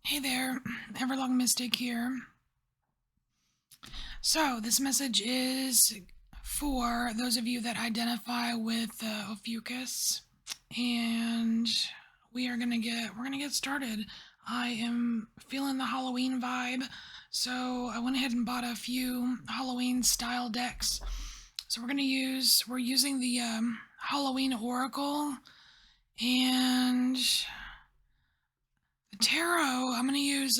Hey there, EverlongMystic here. So, this message is for those of you that identify with Ophiuchus, and we're gonna get started. I am feeling the Halloween vibe, so I went ahead and bought a few Halloween style decks. So we're using the Halloween Oracle and the tarot. I'm gonna use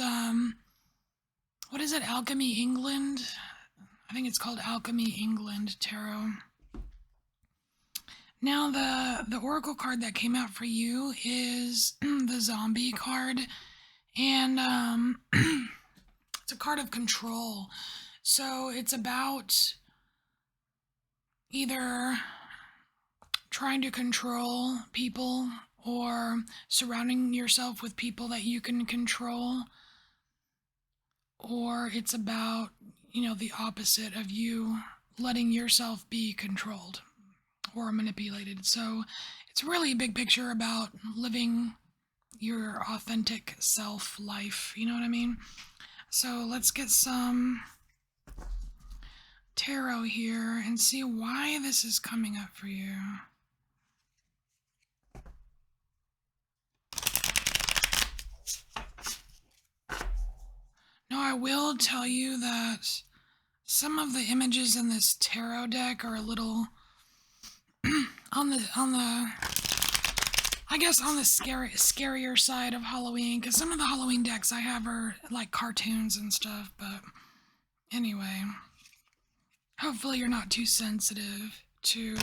what is it? Alchemy England. I think it's called Alchemy England Tarot. Now the oracle card that came out for you is the zombie card, and it's a card of control. So it's about either trying to control people or surrounding yourself with people that you can control, or it's about, the opposite of you letting yourself be controlled or manipulated. So it's really a big picture about living your authentic self life. You know what I mean? So let's get some tarot here and see why this is coming up for you. Now, I will tell you that some of the images in this tarot deck are a little on the I guess on the scarier side of Halloween, because some of the Halloween decks I have are like cartoons and stuff. But anyway, hopefully you're not too sensitive to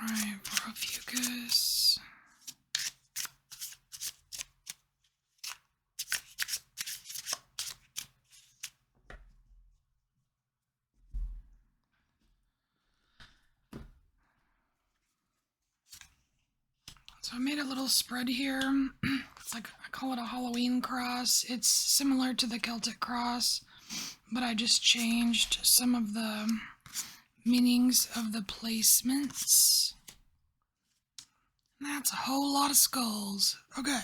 Alright, for Ophiuchus. So I made a little spread here. It's like, I call it a Halloween cross. It's similar to the Celtic cross, but I just changed some of the meanings of the placements. That's a whole lot of skulls. Okay.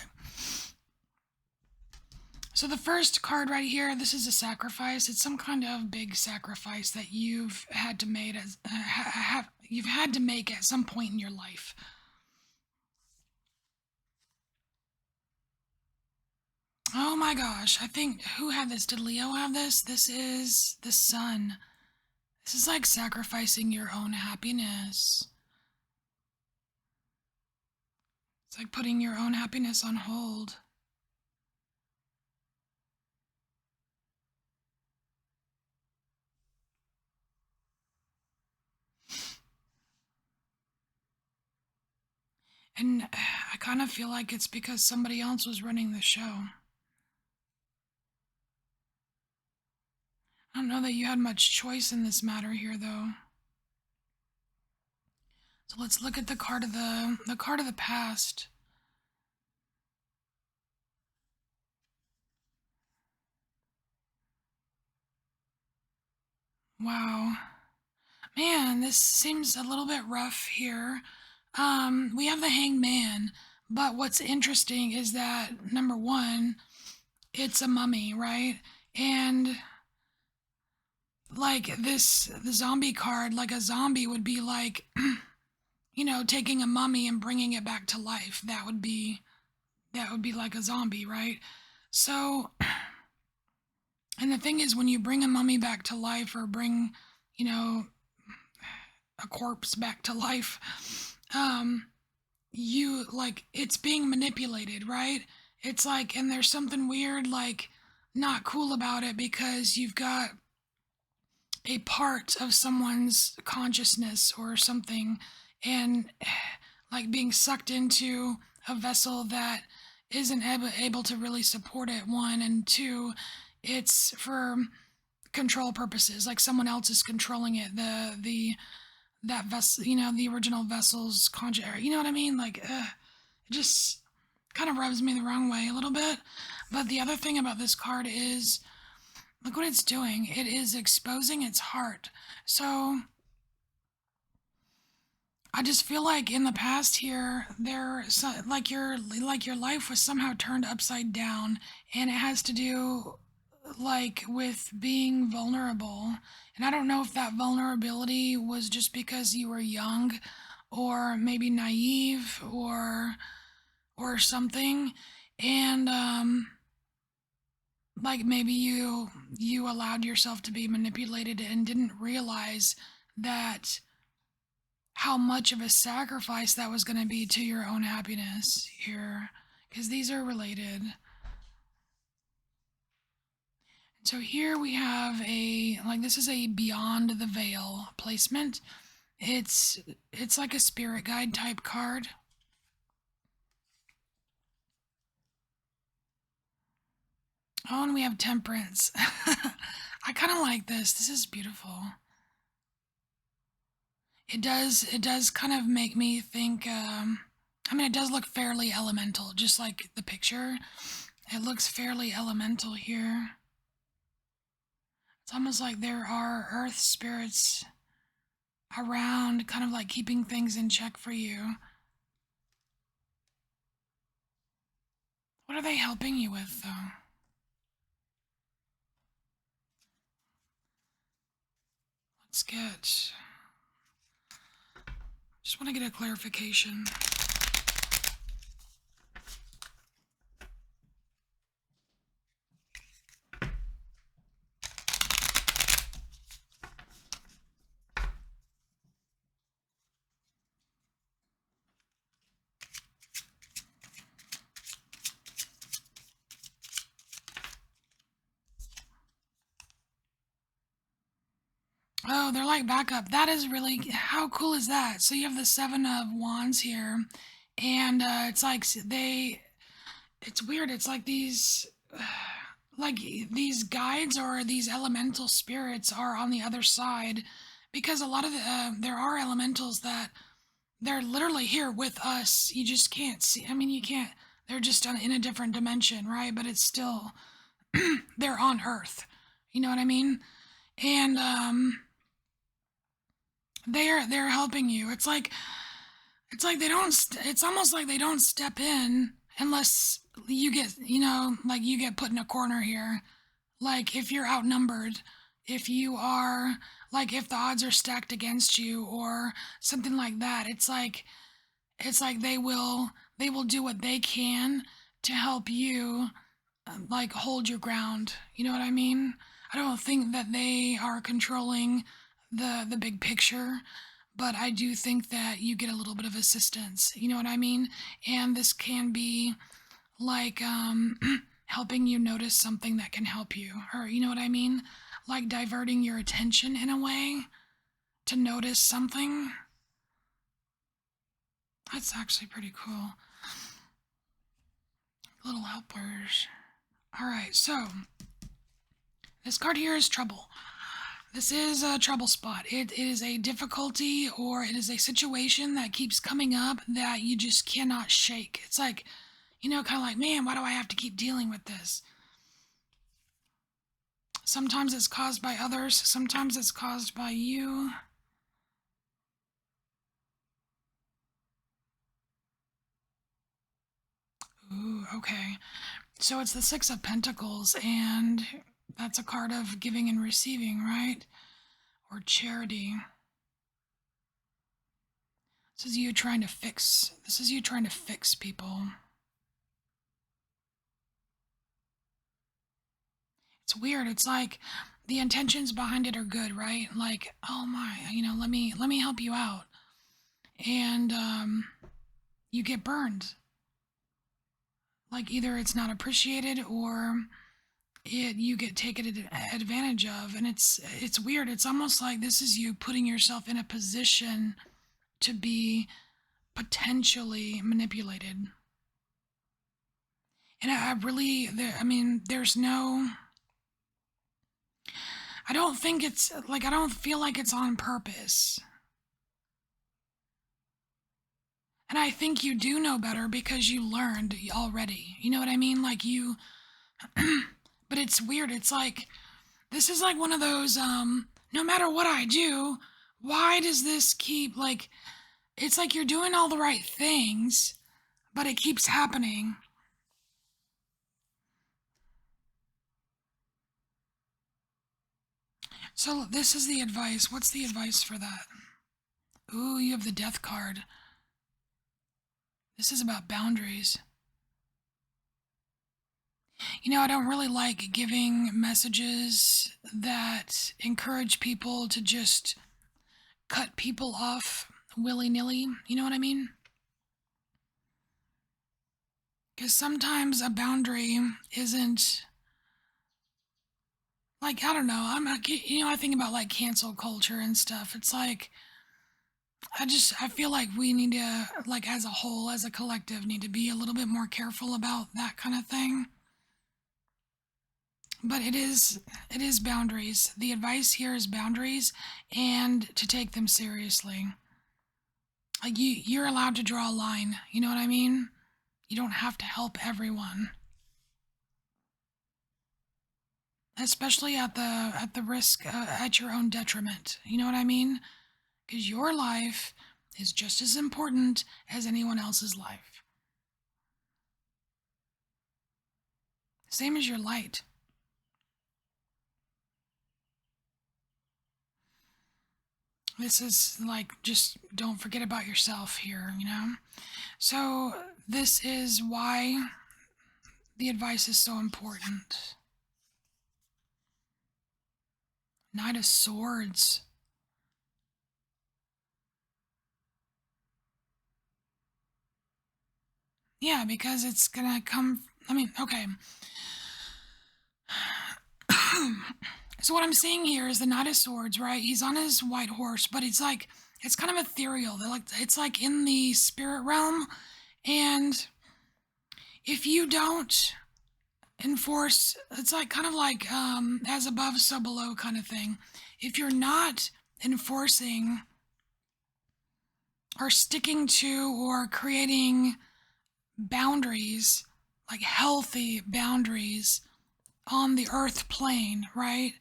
So the first card right here, this is a sacrifice. It's some kind of big sacrifice that you've had to make at some point in your life. Oh my gosh, I think, who had this? Did Leo have this? This is the sun. This is like sacrificing your own happiness. It's like putting your own happiness on hold. And I kind of feel like it's because somebody else was running the show. I don't know that you had much choice in this matter here, though. So let's look at the card of the past. Wow. Man, this seems a little bit rough here. We have the Hangman, but what's interesting is that, number one, it's a mummy, right? And like the zombie card, like a zombie would be like, taking a mummy and bringing it back to life. That would be like a zombie, right? So, and the thing is, when you bring a mummy back to life or bring, a corpse back to life, you like, it's being manipulated, right? It's like, and there's something weird, like, not cool about it, because you've got a part of someone's consciousness or something, and like being sucked into a vessel that isn't able to really support it, one, and two, it's for control purposes, like someone else is controlling it, that vessel, the original vessel's conscious, you know what I mean? Like, it just kind of rubs me the wrong way a little bit. But the other thing about this card is Look what it's doing. It is exposing its heart. So I just feel like in the past here, like your life was somehow turned upside down, and it has to do like with being vulnerable. And I don't know if that vulnerability was just because you were young, or maybe naive, or something, and like maybe you allowed yourself to be manipulated and didn't realize that how much of a sacrifice that was going to be to your own happiness here, because these are related. So here we have this is a beyond the veil placement. It's like a spirit guide type card. Oh, and we have temperance. I kind of like this. This is beautiful. It does kind of make me think, I mean, it does look fairly elemental, just like the picture. It looks fairly elemental here. It's almost like there are earth spirits around, kind of like keeping things in check for you. What are they helping you with, though? Let's get... Just want to get a clarification. Oh, they're like backup. That is really, how cool is that? So you have the Seven of Wands here, and it's like it's weird. It's like like these guides or these elemental spirits are on the other side, because a lot of there are elementals that they're literally here with us. You just can't see. I mean, you can't. They're just in a different dimension, right? But it's still they're on Earth. You know what I mean? And they're helping you. It's like they don't. It's almost like they don't step in unless you get, like you get put in a corner here. Like if you're outnumbered, if you are, like if the odds are stacked against you or something like that. It's like they will do what they can to help you, like hold your ground. You know what I mean? I don't think that they are controlling the big picture, but I do think that you get a little bit of assistance. You know what I mean? And this can be like helping you notice something that can help you, or you know what I mean? Like diverting your attention in a way to notice something. That's actually pretty cool. Little helpers. All right, so this card here is trouble. This is a trouble spot. It is a difficulty, or it is a situation that keeps coming up that you just cannot shake. It's like, kind of like, man, why do I have to keep dealing with this? Sometimes it's caused by others, sometimes it's caused by you. Ooh, okay. So it's the Six of Pentacles, and that's a card of giving and receiving, right? Or charity. This is you trying to fix people. It's weird. It's like the intentions behind it are good, right? Like, oh my, let me help you out. And you get burned. Like either it's not appreciated, or you get taken advantage of, and it's weird. It's almost like this is you putting yourself in a position to be potentially manipulated. And there's no, I don't think it's like, I don't feel like it's on purpose. And I think you do know better because you learned already. You know what I mean? Like you, but it's weird. It's like This is like one of those, no matter what I do, why does this keep, like, it's like you're doing all the right things, but it keeps happening. So this is the advice. What's the advice for that? Ooh, you have the death card. This is about boundaries. You know, I don't really like giving messages that encourage people to just cut people off willy-nilly. You know what I mean? Because sometimes a boundary isn't, like, I don't know. I'm not, I think about like cancel culture and stuff. It's like, I feel like we need to, like, as a whole, as a collective, need to be a little bit more careful about that kind of thing. But it is boundaries. The advice here is boundaries and to take them seriously. Like, you're allowed to draw a line. You know what I mean? You don't have to help everyone, especially at the risk, at your own detriment. You know what I mean? Because your life is just as important as anyone else's life. Same as your light. This is like, just don't forget about yourself here, you know? So, this is why the advice is so important. Knight of Swords. Yeah, because it's gonna come. I mean, okay. So what I'm seeing here is the Knight of Swords, right? He's on his white horse, but it's kind of ethereal. It's like in the spirit realm, and if you don't enforce, it's like kind of like as above, so below kind of thing. If you're not enforcing or sticking to or creating boundaries, like healthy boundaries on the earth plane, right?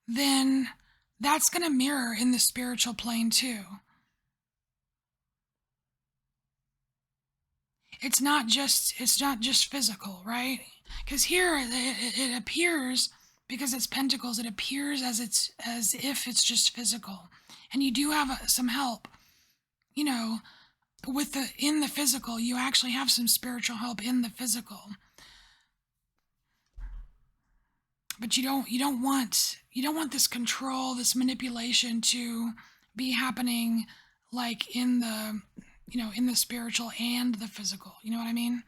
Then that's going to mirror in the spiritual plane too. It's not just physical, right? Because here it appears, because it's pentacles, it appears as if it's just physical, and you do have some help, you know, with in the physical. You actually have some spiritual help in the physical, but you don't want this control, this manipulation to be happening, like in the, in the spiritual and the physical. You know what I mean?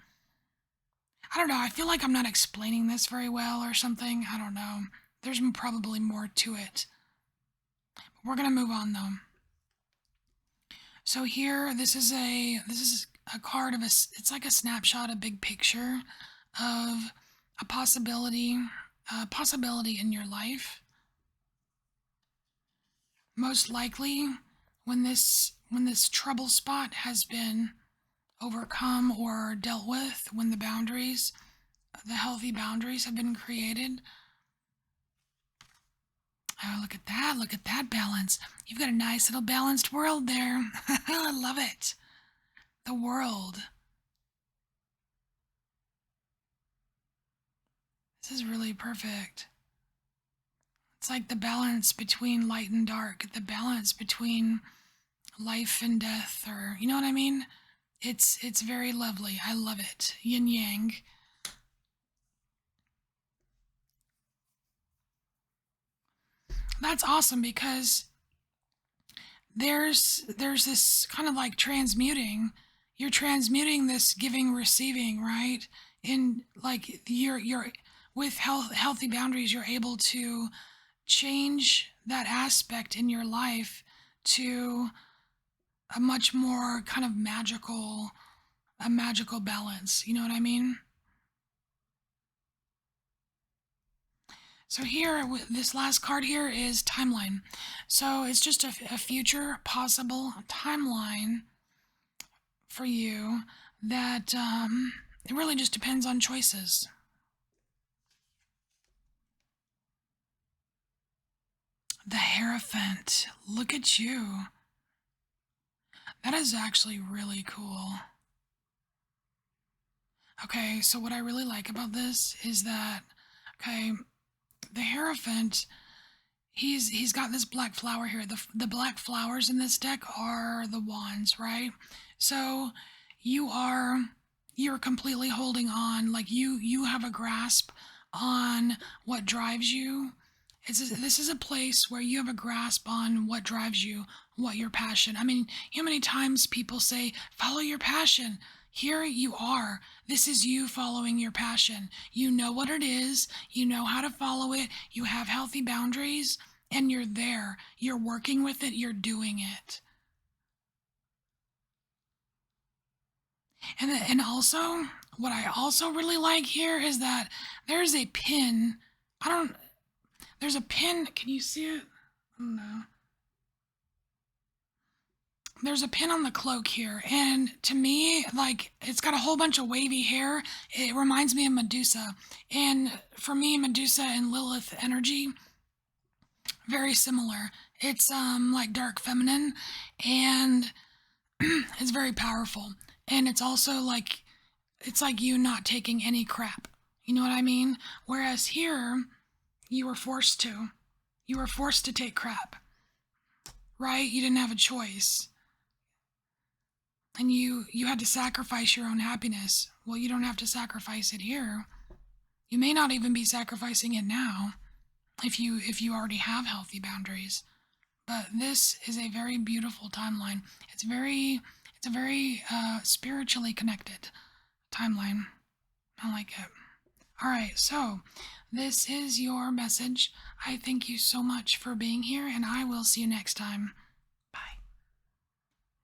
I don't know. I feel like I'm not explaining this very well or something. I don't know. There's probably more to it. But we're gonna move on though. So here, this is a card of it's like a snapshot, a big picture of a possibility in your life. Most likely, when this trouble spot has been overcome or dealt with, when the healthy boundaries have been created. Oh, look at that. Look at that balance. You've got a nice little balanced world there. I love it. The world. This is really perfect. It's like the balance between light and dark, the balance between life and death, or, you know what I mean? It's very lovely. I love it. Yin yang. That's awesome, because there's this kind of like transmuting. You're transmuting this giving receiving, right? In like you're with healthy boundaries, you're able to change that aspect in your life to a much more kind of magical balance. You know what I mean? So here, this last card here is timeline. So it's just a future possible timeline for you that it really just depends on choices. The Hierophant. Look at you. That is actually really cool. Okay, so what I really like about this is that, okay, the Hierophant, he's got this black flower here. The black flowers in this deck are the wands, right? So you are you're completely holding on, like you have a grasp on what drives you. This is a place where you have a grasp on what drives you, what your passion. I mean, how many times people say, follow your passion? Here you are. This is you following your passion. You know what it is, you know how to follow it, you have healthy boundaries, and you're there. You're working with it, you're doing it. And also, what I also really like here is that there's a pin. I don't There's a pin. Can you see it? Oh no. There's a pin on the cloak here, and to me, like, it's got a whole bunch of wavy hair. It reminds me of Medusa, and for me, Medusa and Lilith energy very similar. It's like dark feminine, and it's very powerful. And it's like you not taking any crap. You know what I mean? Whereas here, you were forced to. You were forced to take crap, right? You didn't have a choice. And you had to sacrifice your own happiness. Well, you don't have to sacrifice it here. You may not even be sacrificing it now if you already have healthy boundaries. But this is a very beautiful timeline. It's a very spiritually connected timeline. I like it. All right, so this is your message. I thank you so much for being here, and I will see you next time.